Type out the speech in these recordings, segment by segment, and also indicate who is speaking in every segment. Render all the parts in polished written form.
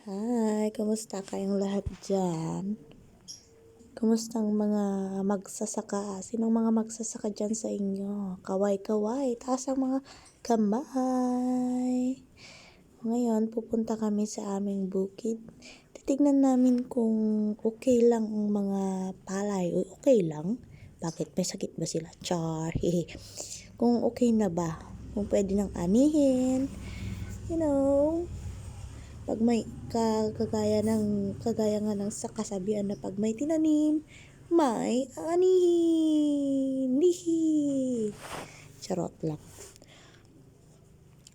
Speaker 1: Hi, kumusta kayong lahat dyan? Kumusta ang mga magsasaka? Sinong mga magsasaka dyan sa inyo? Kaway-kaway, taas ang mga kamay. Ngayon, pupunta kami sa aming bukid. Titignan namin kung okay lang ang mga palay. O, okay lang? Bakit? May sakit ba sila? Char, hehe. Kung okay na ba? Kung pwede nang anihin. You know, pag may kagaya nga ng sa kasabihan na pag may tinanim, may anihin. Hihi. Charot lang.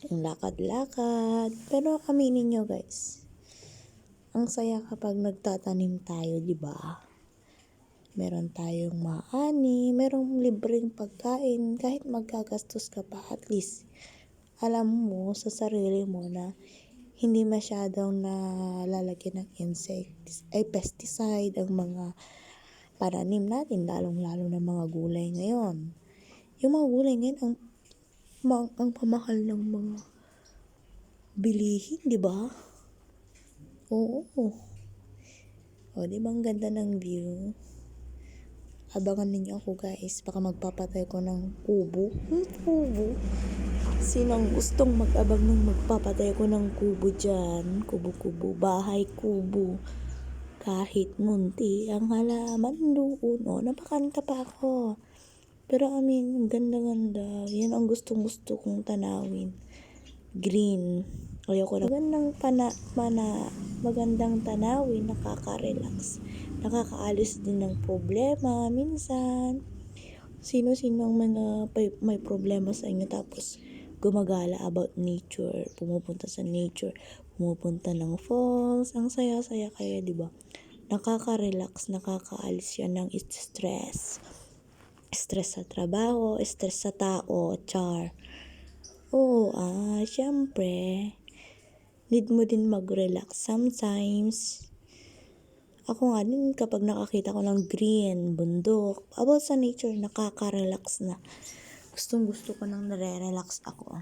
Speaker 1: Yung lakad-lakad. Pero aminin nyo guys, ang saya kapag nagtatanim tayo, di ba? Meron tayong maani, merong libreng pagkain, kahit magkagastos ka pa, at least alam mo sa sarili mo na hindi masyadong nalalagyan ng pesticide ang mga pananim natin, lalong-lalo na mga gulay ngayon. Yung mga gulay ngayon, ang pamahal ng mga bilihin, di ba? Oo. O, di ba ang ganda ng view? Abangan ninyo ako guys, baka magpapatay ko ng kubo. Kubo? Sinong gustong mag-abang ng magpapatay ko ng kubo dyan? Kubo-kubo, bahay kubo. Kahit munti ang halaman doon. O, napakanta pa ako. Pero ganda-ganda. Yan ang gustong-gusto kong tanawin. Green. Ayoko na. Magandang tanawin, nakaka-relax. Nakakaalis din ng problema minsan. Sino-sino ang mga may problema sa inyo tapos gumagala about nature, pumupunta sa nature, pumupunta ng falls, ang saya-saya kaya, di ba? Nakaka-relax, nakakaalis yan ng stress. Stress sa trabaho, stress sa tao, char. Oo, syempre, need mo din mag-relax sometimes. Ako nga din, kapag nakakita ko ng green, bundok, about sa nature, nakaka-relax na. Gustong-gusto ko nang nare-relax ako.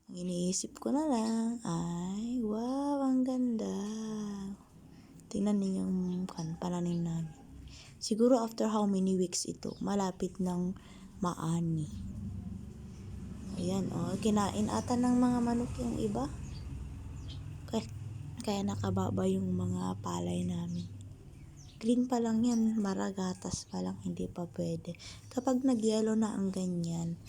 Speaker 1: Ang iniisip ko na lang, ay, wow, ang ganda. Tingnan ninyo yung pananim namin. Siguro after how many weeks ito, malapit ng maani. Ayan, kinain ata ng mga manok yung iba. Kaya nakababa yung mga palay namin. Green pa lang yan, maragatas pa lang, hindi pa pwede. Kapag nag-yellow na ang ganyan,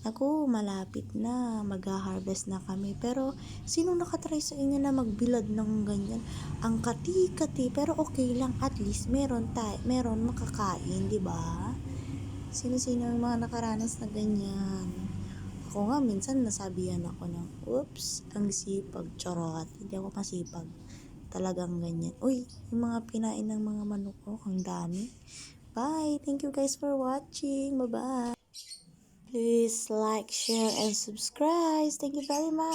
Speaker 1: ako, malapit na, mag-harvest na kami. Pero, sino nakatry sa inyo na magbilad ng ganyan? Ang kati-kati, pero okay lang, at least meron makakain, di ba? Sino-sino ang mga nakaranas na ganyan? Ako nga, minsan nasabihan ako ng, oops, ang sipag, charot. Hindi ako masipag. Talagang ganyan. Uy, yung mga pinain ng mga manok ko, ang dami. Bye! Thank you guys for watching. Bye-bye! Please like, share, and subscribe. Thank you very much.